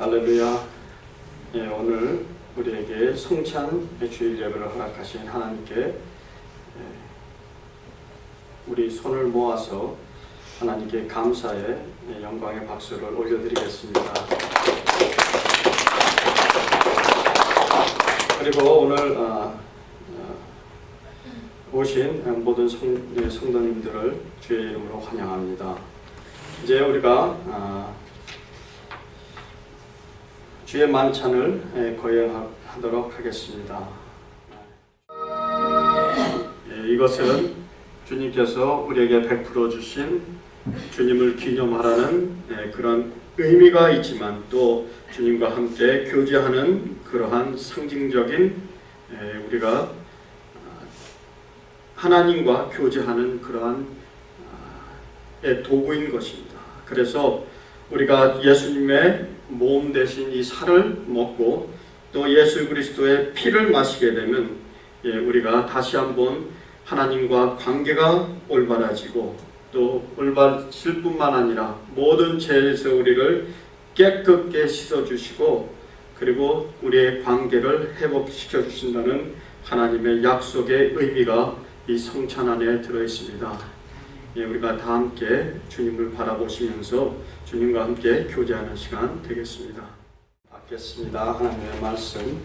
할렐루야. 오늘 우리에게 성찬 주일 예배를 허락하신 하나님께 우리 손을 모아서 하나님께 감사의 영광의 박수를 올려드리겠습니다. 그리고 오늘 오신 모든 성도님들을 주의 이름으로 환영합니다. 이제 우리가 주의 만찬을 거행하도록 하겠습니다. 이것은 주님께서 우리에게 베풀어 주신 주님을 기념하라는 그런 의미가 있지만 또 주님과 함께 교제하는 그러한 상징적인 우리가 하나님과 교제하는 그러한 도구인 것입니다. 그래서 우리가 예수님의 몸 대신 이 살을 먹고 또 예수 그리스도의 피를 마시게 되면 우리가 다시 한번 하나님과 관계가 올바라지고 또 올바질 뿐만 아니라 모든 죄에서 우리를 깨끗게 씻어주시고 그리고 우리의 관계를 회복시켜 주신다는 하나님의 약속의 의미가 이 성찬 안에 들어있습니다. 우리가 다 함께 주님을 바라보시면서 주님과 함께 교제하는 시간 되겠습니다. 받겠습니다. 하나님의 말씀.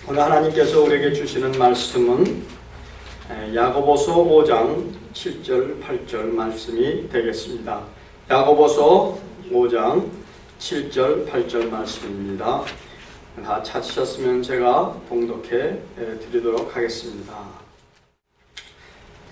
오늘 하나님께서 우리에게 주시는 말씀은 야고보서 5장 7절 8절 말씀이 되겠습니다. 야고보서 5장 7절 8절 말씀입니다. 다 찾으셨으면 제가 봉독해 드리도록 하겠습니다.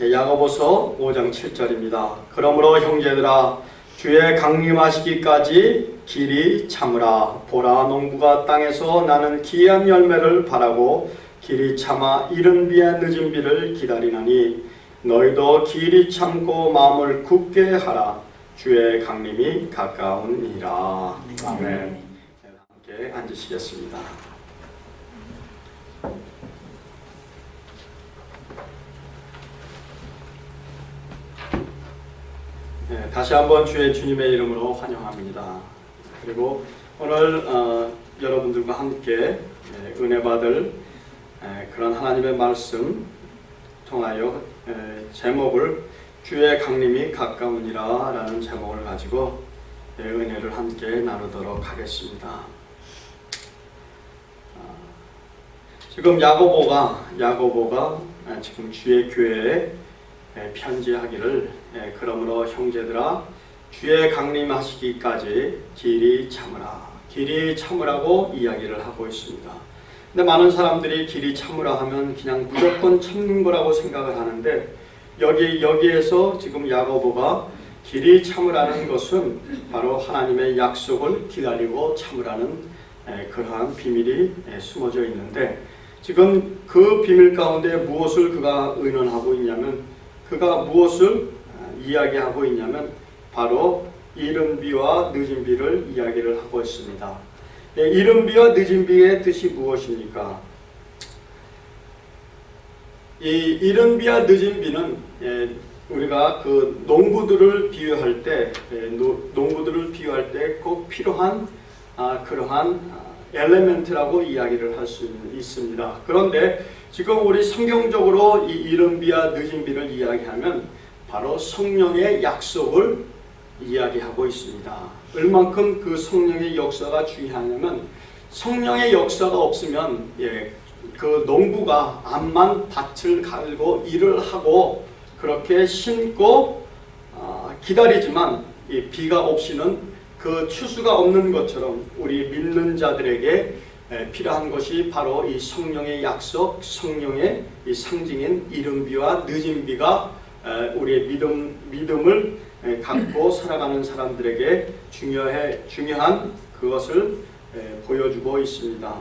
야고보서 5장 7절입니다. 그러므로 형제들아 주의 강림하시기까지 길이 참으라. 보라 농부가 땅에서 나는 기이한 열매를 바라고 길이 참아 이른 비에 늦은 비를 기다리나니 너희도 길이 참고 마음을 굳게 하라. 주의 강림이 가까우니라. 아멘. 함께 앉으시겠습니다. 다시 한번 주님의 이름으로 환영합니다. 그리고 오늘 여러분들과 함께 은혜 받을 그런 하나님의 말씀 통하여 제목을 주의 강림이 가까우니라 라는 제목을 가지고 은혜를 함께 나누도록 하겠습니다. 지금 야고보가 지금 주의 교회에 편지하기를 그러므로 형제들아 주의 강림하시기까지 길이 참으라고 이야기를 하고 있습니다. 근데 많은 사람들이 길이 참으라 하면 그냥 무조건 참는 거라고 생각을 하는데 여기에서 지금 야고보가 길이 참으라는 것은 바로 하나님의 약속을 기다리고 참으라는 그러한 비밀이 숨어져 있는데 지금 그 비밀 가운데 무엇을 그가 의논하고 있냐면 그가 무엇을 이야기하고 있냐면 바로 이른 비와 늦은 비를 이야기를 하고 있습니다. 이른 비와 늦은 비의 뜻이 무엇입니까? 이 이른 비와 늦은 비는 우리가 그 농부들을 비유할 때 꼭 필요한 그러한 엘레멘트라고 이야기를 할 수 있습니다. 그런데 지금 우리 성경적으로 이 이른 비와 늦은 비를 이야기하면 바로 성령의 약속을 이야기하고 있습니다. 얼만큼 그 성령의 역사가 중요하냐면 성령의 역사가 없으면 그 농부가 암만 밭을 갈고 일을 하고 그렇게 심고 기다리지만 이 비가 없이는 그 추수가 없는 것처럼 우리 믿는 자들에게 필요한 것이 바로 이 성령의 약속, 성령의 이 상징인 이른 비와 늦은 비가 우리의 믿음을 갖고 살아가는 사람들에게 중요한 그것을 보여주고 있습니다.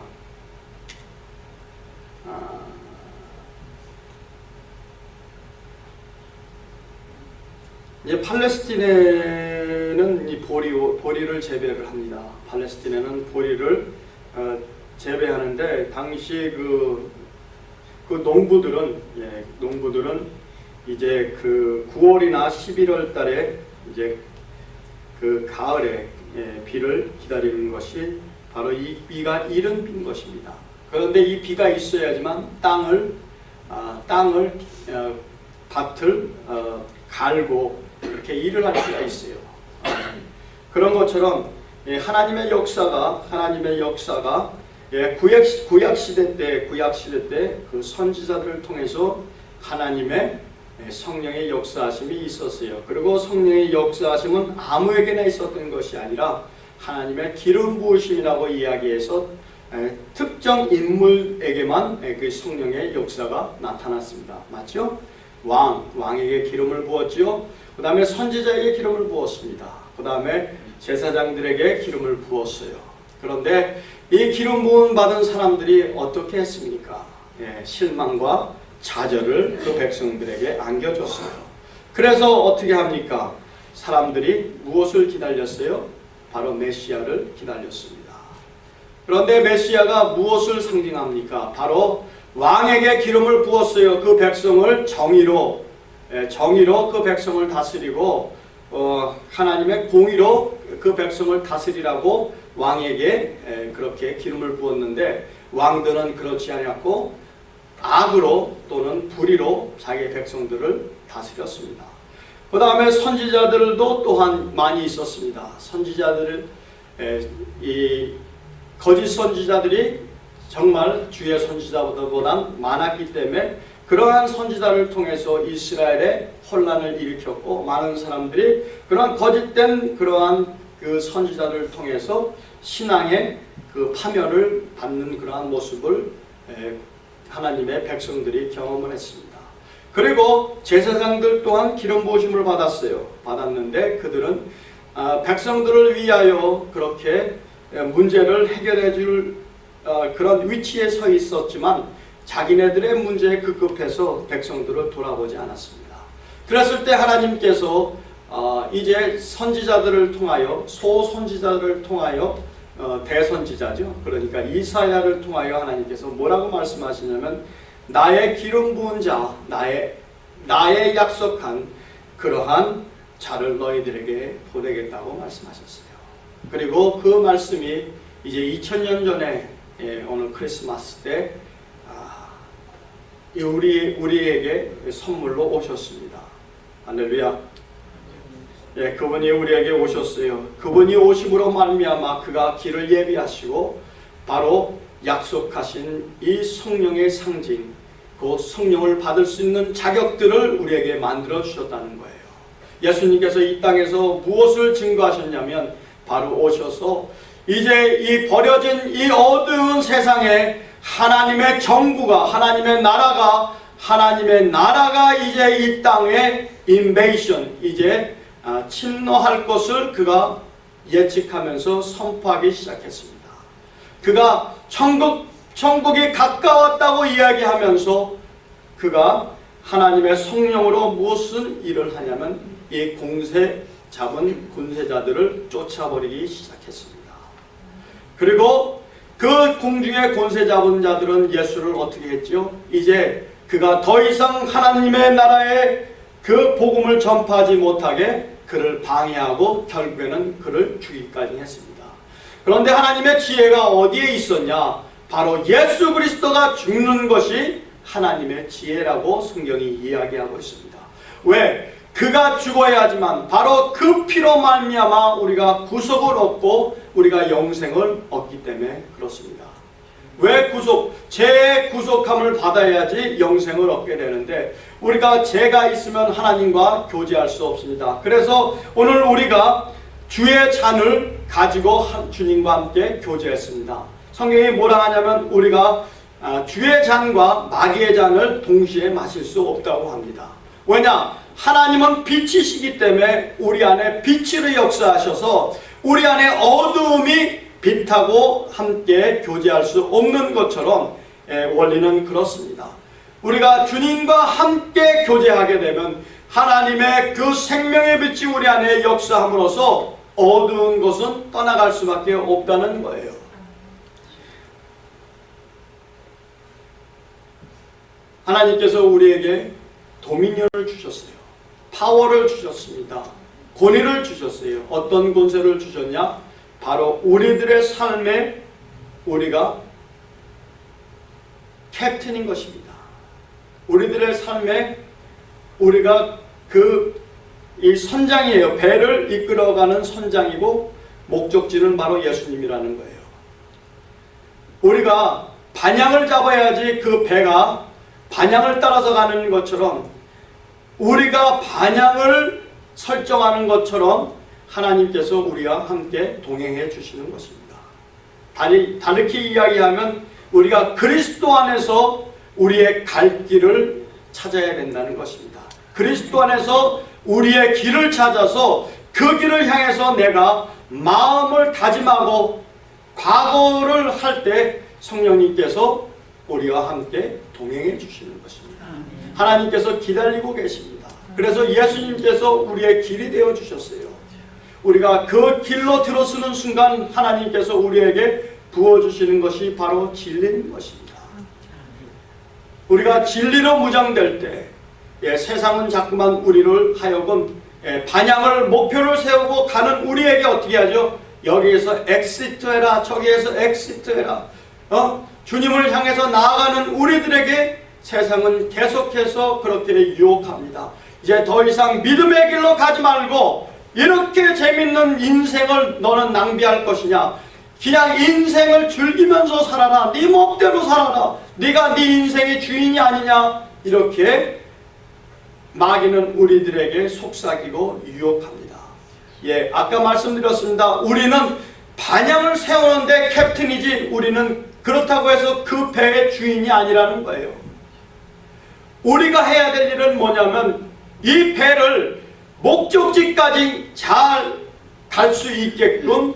이제 팔레스틴에는 이 보리를 재배를 합니다. 팔레스틴에는 보리를 재배하는데 당시 그 농부들은 이제 그 9월이나 11월 달에 이제 그 가을에 비를 기다리는 것이 바로 이 비가 이른 비인 것입니다. 그런데 이 비가 있어야지만 밭을 갈고 이렇게 일을 할 수가 있어요. 그런 것처럼 하나님의 역사가 구약 시대 때 그 선지자들을 통해서 하나님의 성령의 역사하심이 있었어요. 그리고 성령의 역사하심은 아무에게나 있었던 것이 아니라 하나님의 기름 부으심이라고 이야기해서 특정 인물에게만 그 성령의 역사가 나타났습니다. 맞죠? 왕에게 기름을 부었지요. 그 다음에 선지자에게 기름을 부었습니다. 그 다음에 제사장들에게 기름을 부었어요. 그런데 이 기름 부음 받은 사람들이 어떻게 했습니까? 실망과 좌절을 그 백성들에게 안겨줬어요. 그래서 어떻게 합니까? 사람들이 무엇을 기다렸어요? 바로 메시아를 기다렸습니다. 그런데 메시아가 무엇을 상징합니까? 바로 왕에게 기름을 부었어요. 그 백성을 정의로 그 백성을 다스리고 하나님의 공의로 그 백성을 다스리라고 왕에게 그렇게 기름을 부었는데 왕들은 그렇지 않았고 악으로 또는 불의로 자기의 백성들을 다스렸습니다. 그 다음에 선지자들도 또한 많이 있었습니다. 이 거짓 선지자들이 정말 주의 선지자보다 많았기 때문에 그러한 선지자를 통해서 이스라엘에 혼란을 일으켰고 많은 사람들이 그러한 거짓된 그러한 그 선지자를 통해서 신앙의 그 파멸을 받는 그러한 모습을 하나님의 백성들이 경험을 했습니다. 그리고 제사장들 또한 기름 부으심을 받았는데 그들은 백성들을 위하여 그렇게 문제를 해결해 줄 그런 위치에 서 있었지만 자기네들의 문제에 급급해서 백성들을 돌아보지 않았습니다. 그랬을 때 하나님께서 이제 선지자들을 통하여 소선지자들을 통하여 대선지자죠. 그러니까 이사야를 통하여 하나님께서 뭐라고 말씀하시냐면 나의 기름 부은 자, 나의 약속한 그러한 자를 너희들에게 보내겠다고 말씀하셨어요. 그리고 그 말씀이 이제 2000년 전에 오늘 크리스마스 때 우리에게 선물로 오셨습니다. 할렐루야. 그분이 우리에게 오셨어요. 그분이 오심으로 말미암아 그가 길을 예비하시고 바로 약속하신 이 성령의 상징, 그 성령을 받을 수 있는 자격들을 우리에게 만들어 주셨다는 거예요. 예수님께서 이 땅에서 무엇을 증거하셨냐면 바로 오셔서 이제 이 버려진 이 어두운 세상에 하나님의 정부가 하나님의 나라가 이제 이 땅에 인베이션 이제 침노할 것을 그가 예측하면서 선포하기 시작했습니다. 그가 천국이 가까웠다고 이야기하면서 그가 하나님의 성령으로 무슨 일을 하냐면 이 공세 잡은 군세자들을 쫓아버리기 시작했습니다. 그리고 그 공중의 권세 잡은 자들은 예수를 어떻게 했죠? 이제 그가 더 이상 하나님의 나라의 그 복음을 전파하지 못하게 그를 방해하고 결국에는 그를 죽이기까지 했습니다. 그런데 하나님의 지혜가 어디에 있었냐? 바로 예수 그리스도가 죽는 것이 하나님의 지혜라고 성경이 이야기하고 있습니다. 왜? 그가 죽어야지만 바로 그 피로 말미암아 우리가 구속을 얻고 우리가 영생을 얻기 때문에 그렇습니다. 왜 죄의 구속함을 받아야지 영생을 얻게 되는데 우리가 죄가 있으면 하나님과 교제할 수 없습니다. 그래서 오늘 우리가 주의 잔을 가지고 주님과 함께 교제했습니다. 성경이 뭐라 하냐면 우리가 주의 잔과 마귀의 잔을 동시에 마실 수 없다고 합니다. 왜냐? 하나님은 빛이시기 때문에 우리 안에 빛으로 역사하셔서 우리 안에 어두움이 빛하고 함께 교제할 수 없는 것처럼 원리는 그렇습니다. 우리가 주님과 함께 교제하게 되면 하나님의 그 생명의 빛이 우리 안에 역사함으로써 어두운 것은 떠나갈 수밖에 없다는 거예요. 하나님께서 우리에게 도미니언을 주셨어요. 파워를 주셨습니다. 권위를 주셨어요. 어떤 권세를 주셨냐? 바로 우리들의 삶에 우리가 캡틴인 것입니다. 우리들의 삶에 우리가 이 선장이에요. 배를 이끌어가는 선장이고 목적지는 바로 예수님이라는 거예요. 우리가 방향을 잡아야지 그 배가 방향을 따라서 가는 것처럼, 우리가 방향을 설정하는 것처럼 하나님께서 우리와 함께 동행해 주시는 것입니다. 다르게 이야기하면 우리가 그리스도 안에서 우리의 갈 길을 찾아야 된다는 것입니다. 그리스도 안에서 우리의 길을 찾아서 그 길을 향해서 내가 마음을 다짐하고 과거를 할 때 성령님께서 우리와 함께 동행해 주시는 것입니다. 하나님께서 기다리고 계십니다. 그래서 예수님께서 우리의 길이 되어 주셨어요. 우리가 그 길로 들어서는 순간 하나님께서 우리에게 부어주시는 것이 바로 진리인 것입니다. 우리가 진리로 무장될 때 세상은 자꾸만 우리를 하여금 방향을, 목표를 세우고 가는 우리에게 어떻게 하죠? 여기에서 엑시트해라, 저기에서 엑시트해라, 주님을 향해서 나아가는 우리들에게 세상은 계속해서 그렇게 유혹합니다. 이제 더 이상 믿음의 길로 가지 말고 이렇게 재밌는 인생을 너는 낭비할 것이냐, 그냥 인생을 즐기면서 살아라, 네 멋대로 살아라, 네가 네 인생의 주인이 아니냐, 이렇게 마귀는 우리들에게 속삭이고 유혹합니다. 아까 말씀드렸습니다. 우리는 방향을 세우는데 캡틴이지, 우리는 그렇다고 해서 그 배의 주인이 아니라는 거예요. 우리가 해야 될 일은 뭐냐면 이 배를 목적지까지 잘 갈 수 있게끔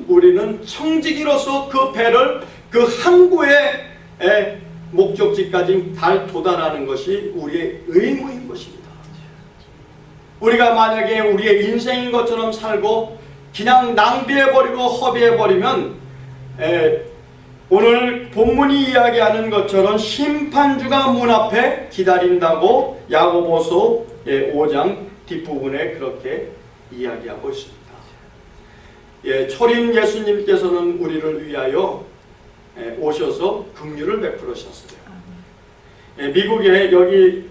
우리는 청지기로서 그 배를 그 항구의 목적지까지 잘 도달하는 것이 우리의 의무인 것입니다. 우리가 만약에 우리의 인생인 것처럼 살고 그냥 낭비해버리고 허비해버리면 오늘 본문이 이야기하는 것처럼 심판주가 문 앞에 기다린다고 야고보서 5장 뒷부분에 그렇게 이야기하고 있습니다. 초림 예수님께서는 우리를 위하여 오셔서 긍휼을 베풀으셨어요. 미국에 여기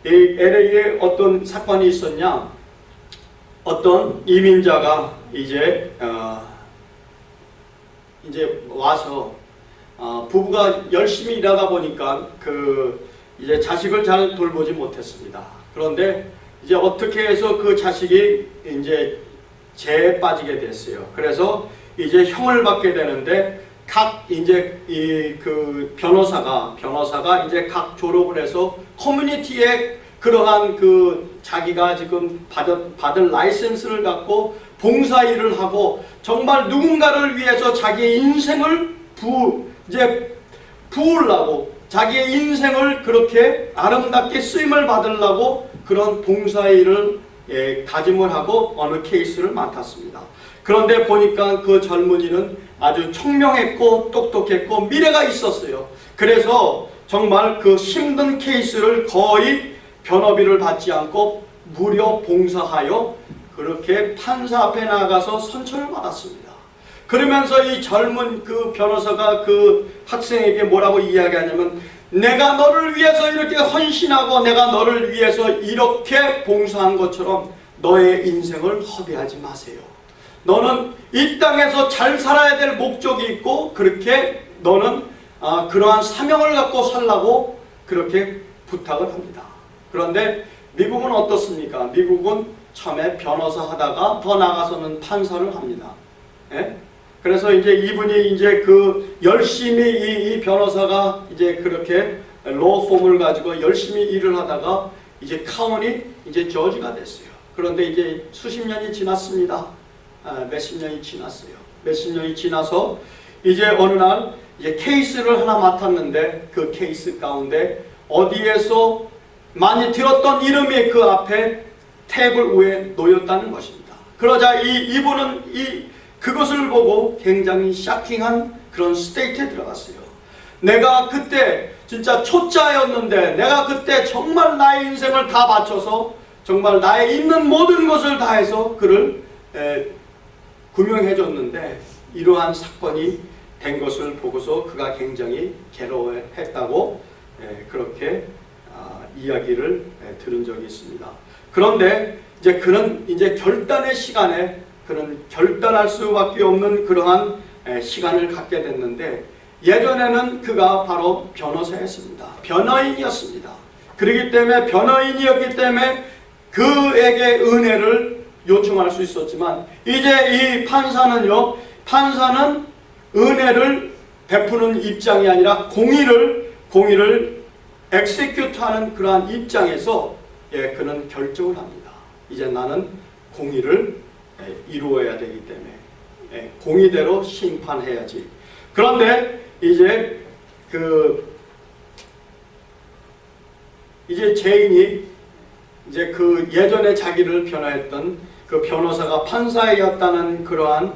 LA에 어떤 사건이 있었냐? 어떤 이민자가 이제 와서 부부가 열심히 일하다 보니까 이제 자식을 잘 돌보지 못했습니다. 그런데 이제 어떻게 해서 그 자식이 이제 죄에 빠지게 됐어요. 그래서 이제 형을 받게 되는데 각 이제 그 변호사가 이제 각 졸업을 해서 커뮤니티에 그러한 자기가 지금 받을 라이센스를 갖고 봉사 일을 하고 정말 누군가를 위해서 자기의 인생을 부으려고 자기의 인생을 그렇게 아름답게 쓰임을 받으려고 그런 봉사 일을 다짐을 하고 어느 케이스를 맡았습니다. 그런데 보니까 그 젊은이는 아주 청명했고 똑똑했고 미래가 있었어요. 그래서 정말 그 힘든 케이스를 거의 변호비를 받지 않고 무료 봉사하여 그렇게 판사 앞에 나가서 선처를 받았습니다. 그러면서 이 젊은 그 변호사가 그 학생에게 뭐라고 이야기하냐면, 내가 너를 위해서 이렇게 헌신하고 내가 너를 위해서 이렇게 봉사한 것처럼 너의 인생을 허비하지 마세요. 너는 이 땅에서 잘 살아야 될 목적이 있고 그렇게 너는 그러한 사명을 갖고 살라고 그렇게 부탁을 합니다. 그런데 미국은 어떻습니까? 미국은 처음에 변호사 하다가 더 나가서는 판사를 합니다. 그래서 이제 이분이 이제 열심히 이 변호사가 이제 그렇게 로펌을 가지고 열심히 일을 하다가 이제 카운티 이제 저지가 됐어요. 그런데 이제 수십 년이 지났습니다. 몇십 년이 지났어요. 몇십 년이 지나서 이제 어느 날 이제 케이스를 하나 맡았는데 그 케이스 가운데 어디에서 많이 들었던 이름이 그 앞에 테이블 위에 놓였다는 것입니다. 그러자 이분은 그것을 보고 굉장히 샤킹한 그런 스테이트에 들어갔어요. 내가 그때 진짜 초짜였는데 내가 그때 정말 나의 인생을 다 바쳐서 정말 나의 있는 모든 것을 다해서 그를 구명해줬는데 이러한 사건이 된 것을 보고서 그가 굉장히 괴로워했다고 그렇게 이야기를 들은 적이 있습니다. 그런데 이제 그는 이제 결단의 시간에 그는 결단할 수밖에 없는 그러한 시간을 갖게 됐는데 예전에는 그가 바로 변호사였습니다. 변호인이었습니다. 그렇기 때문에 변호인이었기 때문에 그에게 은혜를 요청할 수 있었지만 이제 이 판사는요, 판사는 은혜를 베푸는 입장이 아니라 공의를 엑세큐트하는 그러한 입장에서 그는 결정을 합니다. 이제 나는 공의를 이루어야 되기 때문에 공의대로 심판해야지. 그런데 이제 죄인이 이제 그 예전에 자기를 변호했던 그 변호사가 판사였다는 그러한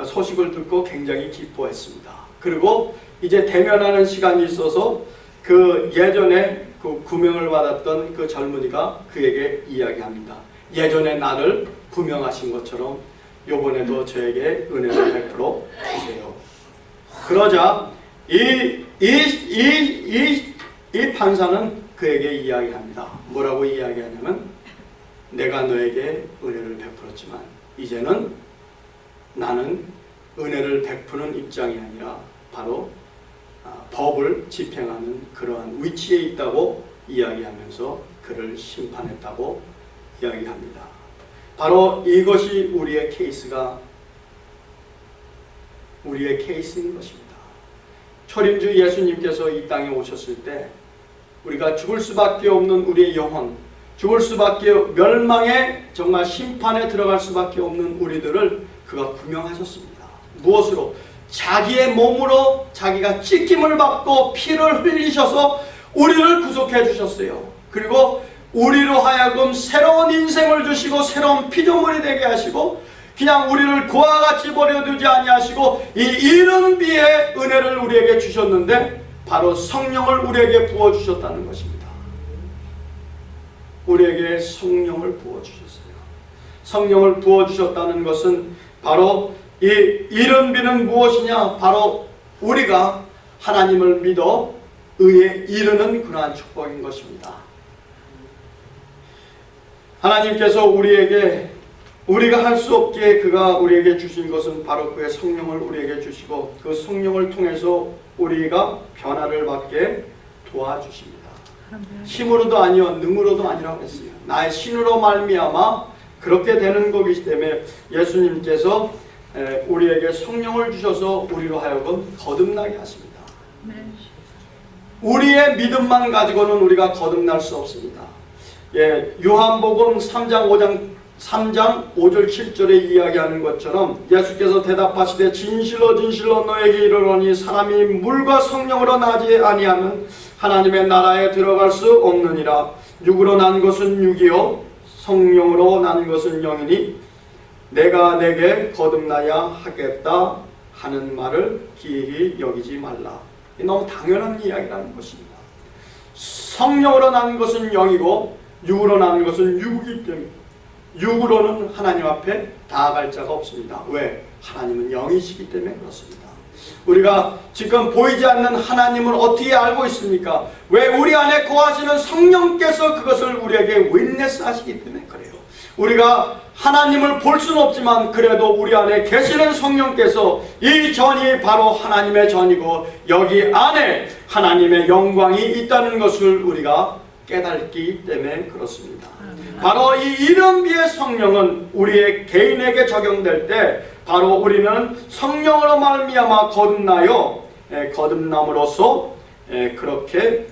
소식을 듣고 굉장히 기뻐했습니다. 그리고 이제 대면하는 시간이 있어서 그 예전에 그 구명을 받았던 그 젊은이가 그에게 이야기합니다. 예전에 나를 구명하신 것처럼 요번에도 저에게 은혜를 베풀어 주세요. 그러자 이 판사는 그에게 이야기합니다. 뭐라고 이야기하냐면 내가 너에게 은혜를 베풀었지만 이제는 나는 은혜를 베푸는 입장이 아니라 바로 법을 집행하는 그러한 위치에 있다고 이야기하면서 그를 심판했다고 이야기합니다. 바로 이것이 우리의 케이스인 것입니다. 초림주 예수님께서 이 땅에 오셨을 때 우리가 죽을 수밖에 없는 우리의 영혼, 죽을 수밖에 멸망의 정말 심판에 들어갈 수밖에 없는 우리들을 그가 구명하셨습니다. 무엇으로? 자기의 몸으로 자기가 찢김을 받고 피를 흘리셔서 우리를 구속해 주셨어요. 그리고 우리로 하여금 새로운 인생을 주시고 새로운 피조물이 되게 하시고 그냥 우리를 그와 같이 버려두지 아니하시고 이 이른 비의 은혜를 우리에게 주셨는데 바로 성령을 우리에게 부어주셨다는 것입니다. 우리에게 성령을 부어주셨어요. 성령을 부어주셨다는 것은 바로 이 이른 비는 무엇이냐? 바로 우리가 하나님을 믿어 의에 이르는 그러한 축복인 것입니다. 하나님께서 우리가 할 수 없기에 그가 우리에게 주신 것은 바로 그의 성령을 우리에게 주시고 그 성령을 통해서 우리가 변화를 받게 도와주십니다. 힘으로도 아니요 능으로도 아니라고 했어요. 나의 신으로 말미암아 그렇게 되는 것이기 때문에 예수님께서 우리에게 성령을 주셔서 우리로 하여금 거듭나게 하십니다. 우리의 믿음만 가지고는 우리가 거듭날 수 없습니다. 요한복음 3장 5절 7절에 이야기하는 것처럼 예수께서 대답하시되 진실로 진실로 너에게 이르노니 사람이 물과 성령으로 나지 아니하면 하나님의 나라에 들어갈 수 없느니라. 육으로 난 것은 육이요 성령으로 난 것은 영이니 내가 내게 거듭나야 하겠다 하는 말을 기이히 여기지 말라. 너무 당연한 이야기라는 것입니다. 성령으로 난 것은 영이고 육으로 난 것은 육이기 때문에 육으로는 하나님 앞에 나아갈 자가 없습니다. 왜? 하나님은 영이시기 때문에 그렇습니다. 우리가 지금 보이지 않는 하나님을 어떻게 알고 있습니까? 왜? 우리 안에 거하시는 성령께서 그것을 우리에게 윈네스 하시기 때문에 그래요. 우리가 하나님을 볼 수는 없지만 그래도 우리 안에 계시는 성령께서 이 전이 바로 하나님의 전이고 여기 안에 하나님의 영광이 있다는 것을 우리가 깨닫기 때문에 그렇습니다. 바로 이 이른비의 성령은 우리의 개인에게 적용될 때 바로 우리는 성령으로 말미암아 거듭남으로써 그렇게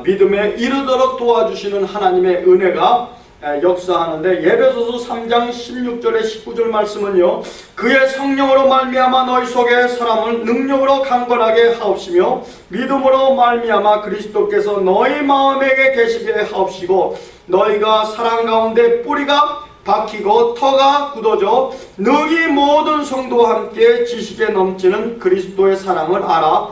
믿음에 이르도록 도와주시는 하나님의 은혜가 역사하는데 에베소서 3장 16절에 19절 말씀은요 그의 성령으로 말미암아 너희 속에 사람을 능력으로 강건하게 하옵시며 믿음으로 말미암아 그리스도께서 너희 마음에게 계시게 하옵시고 너희가 사랑 가운데 뿌리가 박히고 터가 굳어져 능히 모든 성도와 함께 지식에 넘치는 그리스도의 사랑을 알아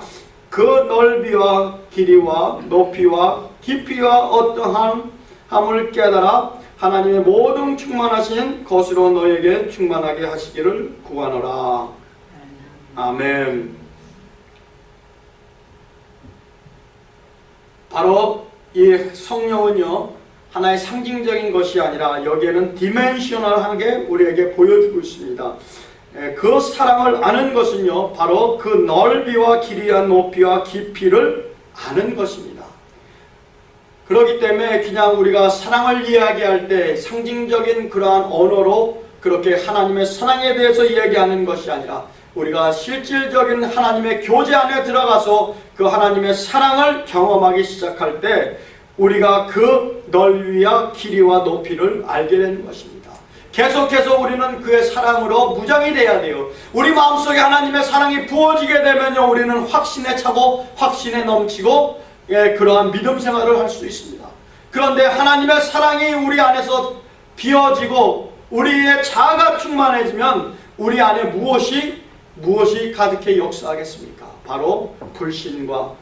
그 넓이와 길이와 높이와 깊이와 어떠함을 깨달아 하나님의 모든 충만하신 것으로 너에게 충만하게 하시기를 구하노라. 아멘. 바로 이 성령은요, 하나의 상징적인 것이 아니라 여기에는 디멘셔널하게 우리에게 보여주고 있습니다. 그 사랑을 아는 것은요, 바로 그 넓이와 길이와 높이와 깊이를 아는 것입니다. 그렇기 때문에 그냥 우리가 사랑을 이야기할 때 상징적인 그러한 언어로 그렇게 하나님의 사랑에 대해서 이야기하는 것이 아니라 우리가 실질적인 하나님의 교제 안에 들어가서 그 하나님의 사랑을 경험하기 시작할 때 우리가 그 넓이와 길이와 높이를 알게 되는 것입니다. 계속해서 우리는 그의 사랑으로 무장이 돼야 돼요. 우리 마음속에 하나님의 사랑이 부어지게 되면요, 우리는 확신에 차고 확신에 넘치고 그러한 믿음 생활을 할 수 있습니다. 그런데 하나님의 사랑이 우리 안에서 비어지고 우리의 자아가 충만해지면 우리 안에 무엇이 가득히 역사하겠습니까? 바로 불신과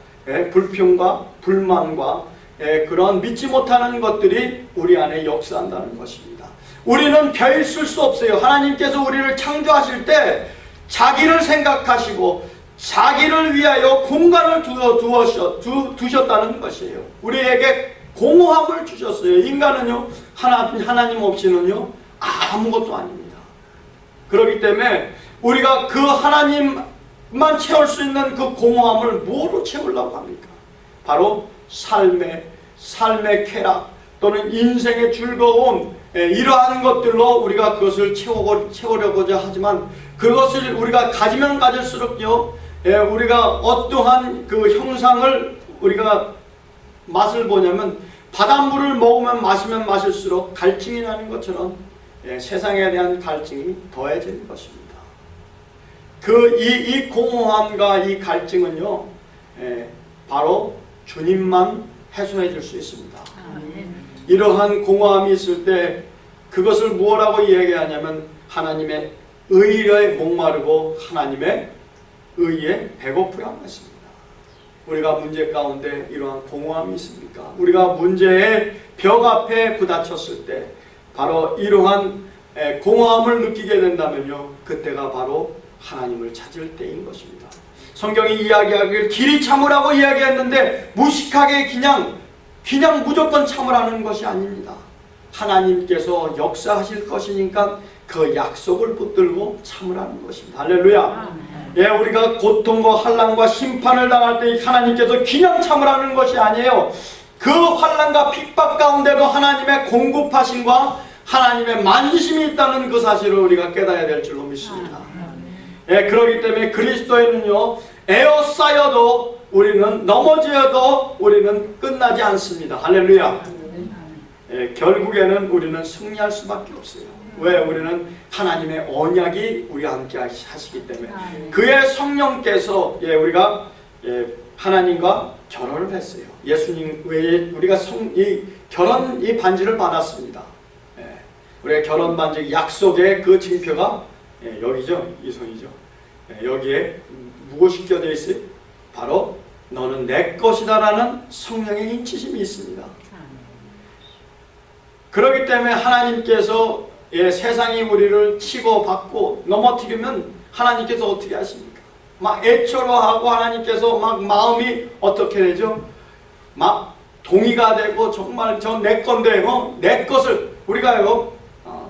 불평과 불만과 그런 믿지 못하는 것들이 우리 안에 역사한다는 것입니다. 우리는 별 있을 수 없어요. 하나님께서 우리를 창조하실 때 자기를 생각하시고 자기를 위하여 공간을 두셨다는 것이에요. 우리에게 공허함을 주셨어요. 인간은요, 하나님 없이는요, 아무것도 아닙니다. 그렇기 때문에 우리가 그 하나님만 채울 수 있는 그 공허함을 뭐로 채우려고 합니까? 바로 삶의 쾌락 또는 인생의 즐거움, 이러한 것들로 우리가 그것을 채우려고자 하지만 그것을 우리가 가지면 가질수록요, 우리가 어떠한 그 형상을 우리가 맛을 보냐면 바닷물을 먹으면 마시면 마실수록 갈증이 나는 것처럼 세상에 대한 갈증이 더해지는 것입니다. 이 공허함과 이 갈증은요, 바로 주님만 해소해 줄 수 있습니다. 이러한 공허함이 있을 때 그것을 무엇라고 이야기하냐면 하나님의 의에 목마르고 하나님의 의에 배고프란 것입니다. 우리가 문제 가운데 이러한 공허함이 있습니까? 우리가 문제의 벽 앞에 부딪혔을 때 바로 이러한 공허함을 느끼게 된다면요, 그때가 바로 하나님을 찾을 때인 것입니다. 성경이 이야기하길 길이 참으라고 이야기했는데 무식하게 그냥 무조건 참으라는 것이 아닙니다. 하나님께서 역사하실 것이니까 그 약속을 붙들고 참으라는 것입니다. 할렐루야. 우리가 고통과 환난과 심판을 당할 때 하나님께서 그냥 참으라는 것이 아니에요. 그 환난과 핍박 가운데도 하나님의 공급하심과 하나님의 만지심이 있다는 그 사실을 우리가 깨달아야 될 줄로 믿습니다. 그렇기 때문에 그리스도에는요, 에어싸여도 우리는 넘어져도 우리는 끝나지 않습니다. 할렐루야. 결국에는 우리는 승리할 수밖에 없어요. 왜? 우리는 하나님의 언약이 우리와 함께 하시기 때문에 그의 성령께서 우리가 하나님과 결혼을 했어요. 예수님 외에 우리가 결혼 이 반지를 받았습니다. 우리의 결혼 반지 약속의 그 징표가 여기죠. 이 손이죠. 여기에 무엇이 껴져 있어요? 바로 너는 내 것이다 라는 성령의 인치심이 있습니다. 그렇기 때문에 하나님께서 세상이 우리를 치고 받고 넘어뜨리면 하나님께서 어떻게 하십니까? 막 애처로하고 하나님께서 막 마음이 어떻게 되죠? 막 동의가 되고 정말 저 내 건데 내 것을 우리가요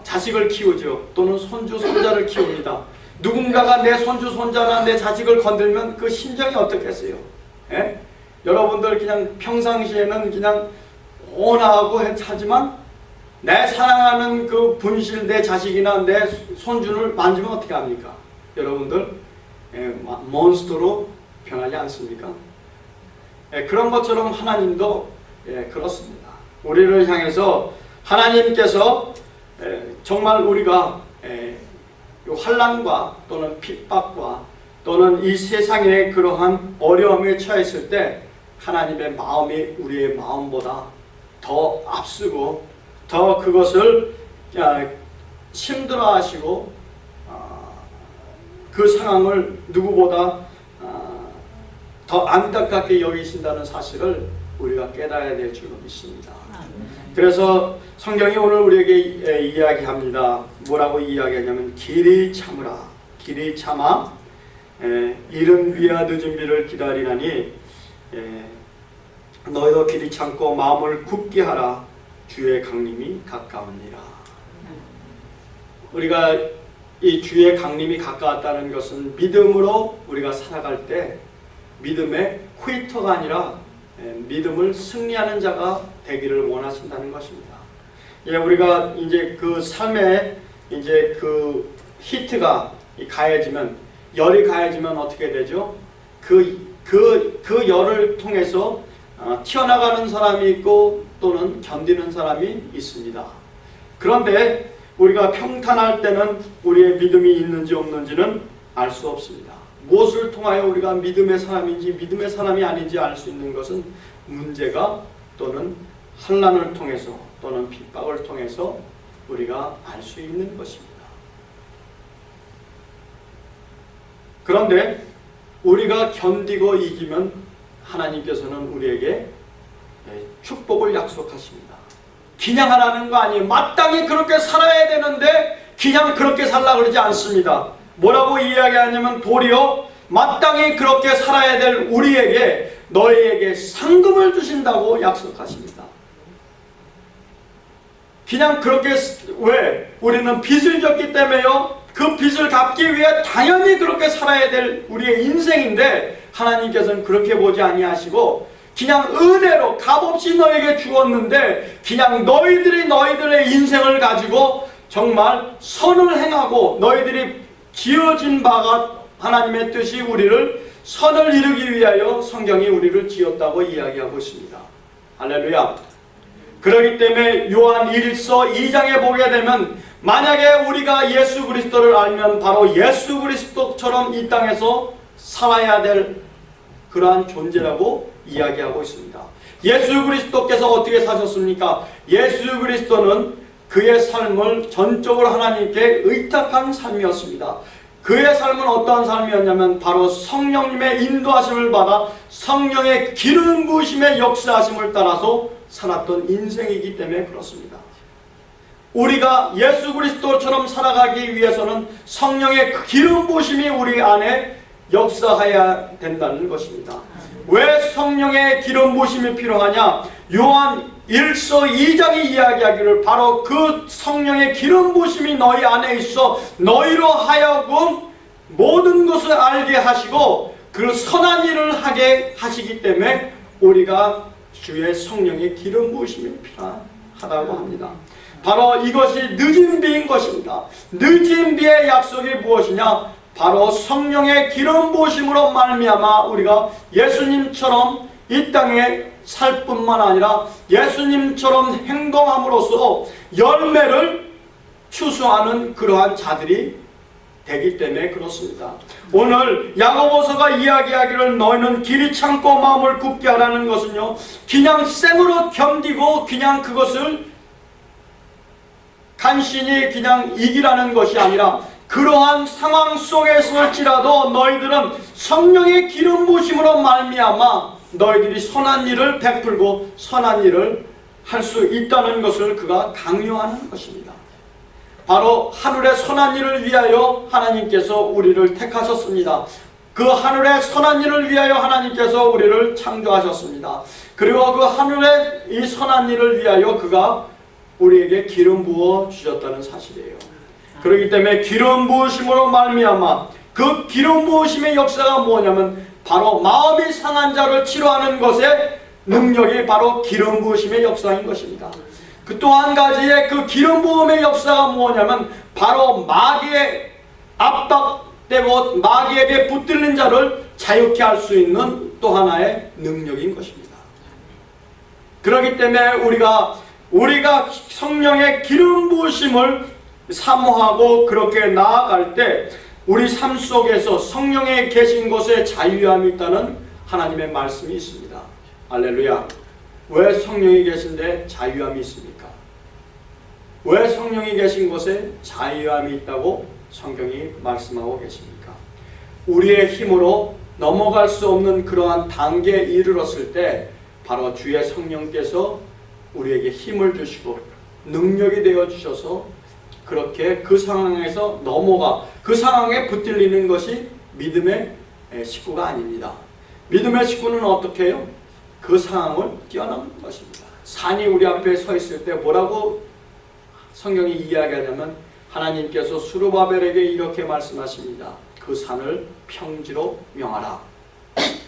자식을 키우죠. 또는 손주 손자를 키웁니다. 누군가가 내 손주 손자나 내 자식을 건들면 그 심정이 어떻겠어요? 여러분들 그냥 평상시에는 그냥 온화하고 하지만 내 사랑하는 그 분실 내 자식이나 내 손주를 만지면 어떻게 합니까? 여러분들 몬스터로 변하지 않습니까? 그런 것처럼 하나님도 그렇습니다. 우리를 향해서 하나님께서 정말 우리가 환난과 또는 핍박과 또는 이 세상의 그러한 어려움에 처했을 때 하나님의 마음이 우리의 마음보다 더 앞서고 더 그것을 힘들어하시고 그 상황을 누구보다 더 안타깝게 여기신다는 사실을 우리가 깨달아야 될 줄로 믿습니다. 그래서 성경이 오늘 우리에게 이야기합니다. 뭐라고 이야기하냐면 길이 참으라. 길이 참아 이른 비와 늦은 비를 기다리나니 너희도 길이 참고 마음을 굳게 하라. 주의 강림이 가까우니라. 우리가 이 주의 강림이 가까웠다는 것은 믿음으로 우리가 살아갈 때 믿음의 퀴터가 아니라 믿음을 승리하는 자가 되기를 원하신다는 것입니다. 우리가 이제 그 삶에 이제 그 히트가 가해지면, 열이 가해지면 어떻게 되죠? 그 열을 통해서 튀어나가는 사람이 있고 또는 견디는 사람이 있습니다. 그런데 우리가 평탄할 때는 우리의 믿음이 있는지 없는지는 알 수 없습니다. 무엇을 통하여 우리가 믿음의 사람인지 믿음의 사람이 아닌지 알 수 있는 것은 문제가 또는 환난을 통해서 또는 핍박을 통해서 우리가 알 수 있는 것입니다. 그런데 우리가 견디고 이기면 하나님께서는 우리에게 축복을 약속하십니다. 그냥 하라는 거 아니에요. 마땅히 그렇게 살아야 되는데 그냥 그렇게 살라고 그러지 않습니다. 뭐라고 이야기하냐면 도리어 마땅히 그렇게 살아야 될 우리에게 너희에게 상급을 주신다고 약속하십니다. 그냥 그렇게, 왜? 우리는 빚을 졌기 때문에요. 그 빚을 갚기 위해 당연히 그렇게 살아야 될 우리의 인생인데 하나님께서는 그렇게 보지 아니하시고 그냥 은혜로 값없이 너에게 주었는데 그냥 너희들의 인생을 가지고 정말 선을 행하고 너희들이 지어진 바가 하나님의 뜻이 우리를 선을 이루기 위하여 성경이 우리를 지었다고 이야기하고 있습니다. 할렐루야. 그렇기 때문에 요한 1서 2장에 보게 되면 만약에 우리가 예수 그리스도를 알면 바로 예수 그리스도처럼 이 땅에서 살아야 될 그러한 존재라고 이야기하고 있습니다. 예수 그리스도께서 어떻게 사셨습니까? 예수 그리스도는 그의 삶을 전적으로 하나님께 의탁한 삶이었습니다. 그의 삶은 어떠한 삶이었냐면 바로 성령님의 인도하심을 받아 성령의 기름 부으심의 역사하심을 따라서 살았던 인생이기 때문에 그렇습니다. 우리가 예수 그리스도처럼 살아가기 위해서는 성령의 기름 부으심이 우리 안에 역사해야 된다는 것입니다. 왜 성령의 기름 부으심이 필요하냐? 요한 1서 2장이 이야기하기를 바로 그 성령의 기름 부으심이 너희 안에 있어 너희로 하여금 모든 것을 알게 하시고 그 선한 일을 하게 하시기 때문에 우리가 주의 성령의 기름 부으심이 필요하다고 합니다. 바로 이것이 늦은 비인 것입니다. 늦은 비의 약속이 무엇이냐? 바로 성령의 기름 부으심으로 말미암아 우리가 예수님처럼 이 땅에 살 뿐만 아니라 예수님처럼 행동함으로써 열매를 추수하는 그러한 자들이 되기 때문에 그렇습니다. 오늘 야고보서가 이야기하기를 너희는 길이 참고 마음을 굳게 하라는 것은요, 그냥 생으로 견디고 그냥 그것을 간신히 그냥 이기라는 것이 아니라 그러한 상황 속에서일지라도 너희들은 성령의 기름 부으심으로 말미암아 너희들이 선한 일을 베풀고 선한 일을 할 수 있다는 것을 그가 강요하는 것입니다. 바로 하늘의 선한 일을 위하여 하나님께서 우리를 택하셨습니다. 그 하늘의 선한 일을 위하여 하나님께서 우리를 창조하셨습니다. 그리고 그 하늘의 이 선한 일을 위하여 그가 우리에게 기름 부어 주셨다는 사실이에요. 그렇기 때문에 기름 부으심으로 말미암아 그 기름 부으심의 역사가 뭐냐면 바로 마음이 상한 자를 치료하는 것의 능력이 바로 기름 부으심의 역사인 것입니다. 그 또 한 가지의 그 기름 부음의 역사가 뭐냐면 바로 마귀의 압박되고 마귀에게 붙들린 자를 자유케 할 수 있는 또 하나의 능력인 것입니다. 그렇기 때문에 우리가 성령의 기름 부으심을 사모하고 그렇게 나아갈 때 우리 삶 속에서 성령에 계신 곳에 자유함이 있다는 하나님의 말씀이 있습니다. 할렐루야. 왜 성령이 계신데 자유함이 있습니까? 왜 성령이 계신 곳에 자유함이 있다고 성경이 말씀하고 계십니까? 우리의 힘으로 넘어갈 수 없는 그러한 단계에 이르렀을 때 바로 주의 성령께서 우리에게 힘을 주시고 능력이 되어 주셔서 그렇게 그 상황에서 넘어가 그 상황에 붙들리는 것이 믿음의 식구가 아닙니다. 믿음의 식구는 어떻게 해요? 그 상황을 뛰어넘는 것입니다. 산이 우리 앞에 서 있을 때 뭐라고 성경이 이야기하냐면 하나님께서 수르바벨에게 이렇게 말씀하십니다. 그 산을 평지로 명하라.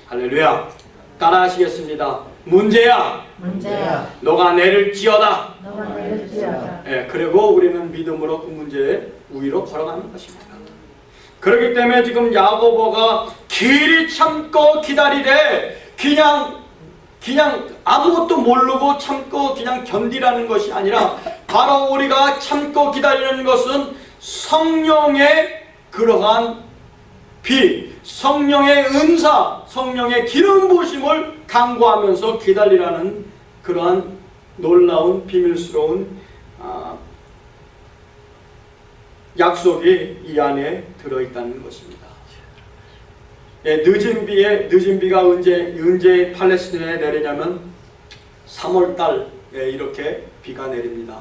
할렐루야. 따라하시겠습니다. 문제야. 너가 내릴지어다. 그리고 우리는 믿음으로 그 문제의 위로 걸어가는 것입니다. 그렇기 때문에 지금 야고보가 길이 참고 기다리되 그냥 아무것도 모르고 참고 그냥 견디라는 것이 아니라 바로 우리가 참고 기다리는 것은 성령의 그러한 성령의 은사, 성령의 기름 부으심을 간구하면서 기다리라는 그러한 놀라운 비밀스러운 약속이 이 안에 들어있다는 것입니다. 늦은 비가 언제 팔레스타인에 내리냐면 3월달 이렇게 비가 내립니다.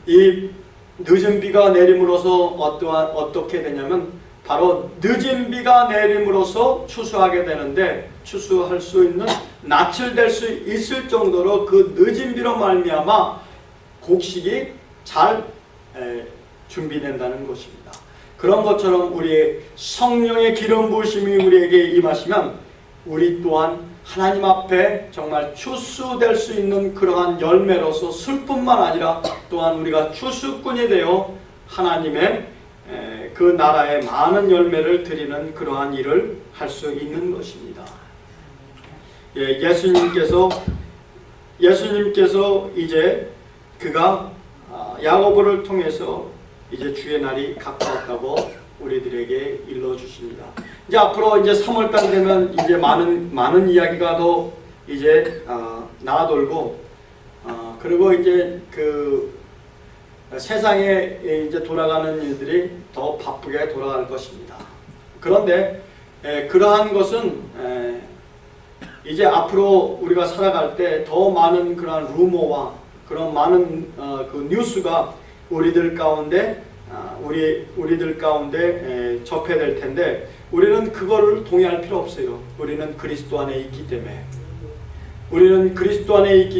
이 늦은 비가 내림으로써 어떻게 되냐면 바로 늦은 비가 내림으로써 추수하게 되는데 추수할 수 있는 낯을 댈 수 있을 정도로 그 늦은 비로 말미암아 곡식이 잘 준비된다는 것입니다. 그런 것처럼 우리의 성령의 기름 부으심이 우리에게 임하시면 우리 또한 하나님 앞에 정말 추수될 수 있는 그러한 열매로서 슬픔만 아니라 또한 우리가 추수꾼이 되어 하나님의 그 나라의 많은 열매를 드리는 그러한 일을 할 수 있는 것입니다. 예수님께서 이제 그가 야고보를 통해서 이제 주의 날이 가까웠다고 우리들에게 일러주십니다. 이제 앞으로 이제 3월달 되면 이제 많은 이야기가 더 이제 나돌고 그리고 이제 그 세상에 이제 돌아가는 일들이 더 바쁘게 돌아갈 것입니다. 그런데 그러한 것은 이제 앞으로 우리가 살아갈 때 더 많은 그러한 루머와 그런 많은 그 뉴스가 우리들 가운데 접해될 텐데 우리는 그거를 동의할 필요 없어요. 우리는 그리스도 안에 있기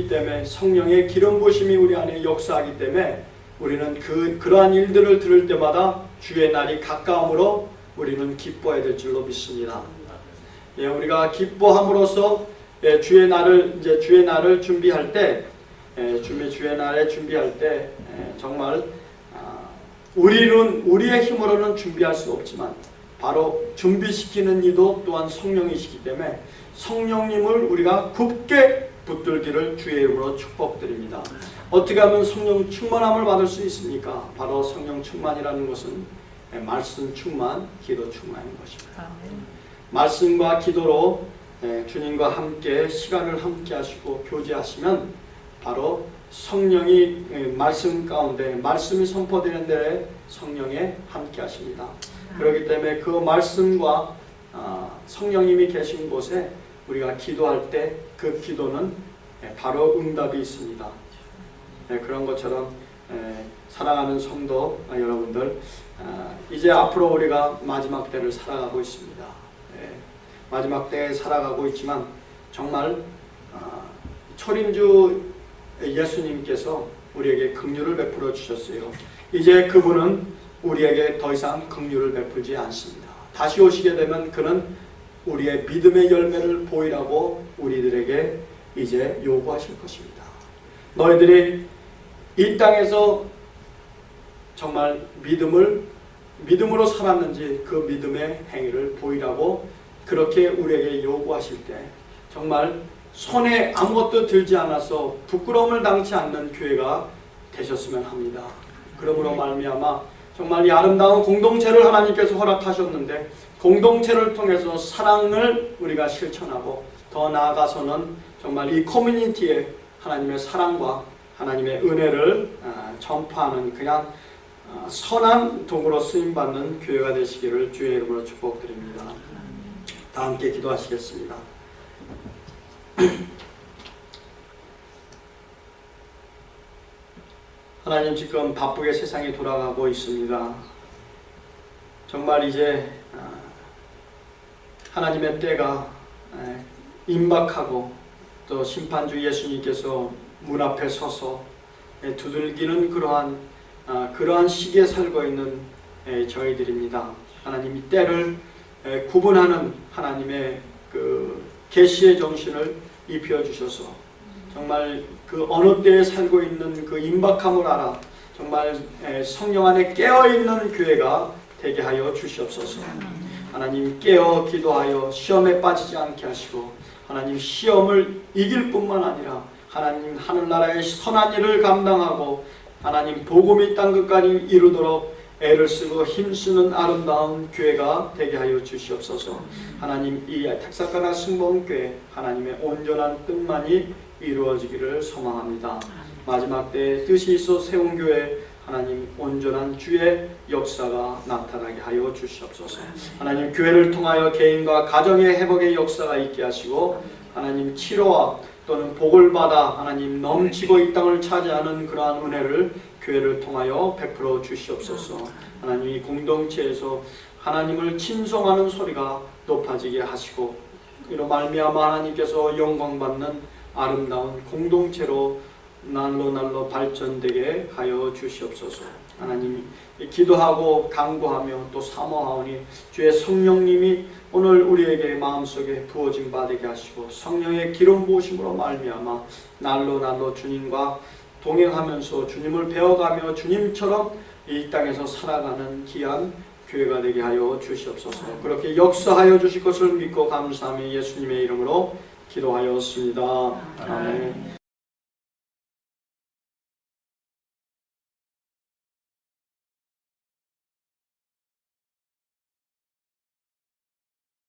때문에 성령의 기름 부으심이 우리 안에 역사하기 때문에 우리는 그러한 일들을 들을 때마다 주의 날이 가까움으로 우리는 기뻐해야 될 줄로 믿습니다. 우리가 기뻐함으로써 주의 날을 준비할 때 정말 우리의 힘으로는 준비할 수 없지만 바로 준비시키는 이도 또한 성령이시기 때문에 성령님을 우리가 굳게 붙들기를 주의 이름으로 축복드립니다. 어떻게 하면 성령 충만함을 받을 수 있습니까? 바로 성령 충만이라는 것은 말씀 충만, 기도 충만인 것입니다. 말씀과 기도로 주님과 함께 시간을 함께 하시고 교제하시면 바로 성령이 말씀 가운데 말씀이 선포되는 데에 성령에 함께 하십니다. 그렇기 때문에 그 말씀과 성령님이 계신 곳에 우리가 기도할 때 그 기도는 바로 응답이 있습니다. 그런 것처럼 사랑하는 성도 여러분들, 이제 앞으로 우리가 마지막 때를 살아가고 있습니다. 마지막 때에 살아가고 있지만 정말 초림주 예수님께서 우리에게 긍휼을 베풀어 주셨어요. 이제 그분은 우리에게 더 이상 긍휼을 베풀지 않습니다. 다시 오시게 되면 그는 우리의 믿음의 열매를 보이라고 우리들에게 이제 요구하실 것입니다. 너희들이 이 땅에서 정말 믿음으로 살았는지 그 믿음의 행위를 보이라고 그렇게 우리에게 요구하실 때 정말 손에 아무것도 들지 않아서 부끄러움을 당치 않는 교회가 되셨으면 합니다. 그러므로 말미암아 정말 이 아름다운 공동체를 하나님께서 허락하셨는데 공동체를 통해서 사랑을 우리가 실천하고 더 나아가서는 정말 이 커뮤니티에 하나님의 사랑과 하나님의 은혜를 전파하는 그냥 선한 도구로 쓰임받는 교회가 되시기를 주의 이름으로 축복드립니다. 다 함께 기도하시겠습니다. 하나님, 지금 바쁘게 세상이 돌아가고 있습니다. 정말 이제 하나님의 때가 임박하고 또 심판주 예수님께서 문 앞에 서서 두들기는 그러한 시기에 살고 있는 저희들입니다. 하나님, 이 때를 구분하는 하나님의 그 계시의 정신을 입혀 주셔서 정말 그 어느 때에 살고 있는 그 임박함을 알아 정말 성령 안에 깨어있는 교회가 되게 하여 주시옵소서. 하나님, 깨어 기도하여 시험에 빠지지 않게 하시고 하나님, 시험을 이길 뿐만 아니라 하나님, 하늘나라의 선한 일을 감당하고 하나님, 복음이 땅 끝까지 이루도록 애를 쓰고 힘쓰는 아름다운 교회가 되게 하여 주시옵소서. 하나님, 이 텍사카나 승봉교회 하나님의 온전한 뜻만이 이루어지기를 소망합니다. 마지막 때에 뜻이 있어 세운 교회 하나님, 온전한 주의 역사가 나타나게 하여 주시옵소서. 하나님, 교회를 통하여 개인과 가정의 회복의 역사가 있게 하시고 하나님, 치료와 또는 복을 받아 하나님 넘치고 이 땅을 차지하는 그러한 은혜를 교회를 통하여 베풀어 주시옵소서. 하나님, 이 공동체에서 하나님을 친송하는 소리가 높아지게 하시고 이로 말미암아 하나님께서 영광받는 아름다운 공동체로 날로 발전되게 하여 주시옵소서. 하나님, 기도하고 간구하며 또 사모하오니 주의 성령님이 오늘 우리에게 마음속에 부어진 바 되게 하시고 성령의 기름 부으심으로 말미암아 날로 주님과 동행하면서 주님을 배워가며 주님처럼 이 땅에서 살아가는 귀한 교회가 되게 하여 주시옵소서. 그렇게 역사하여 주실 것을 믿고 감사하며 예수님의 이름으로 기도하였습니다. 아멘.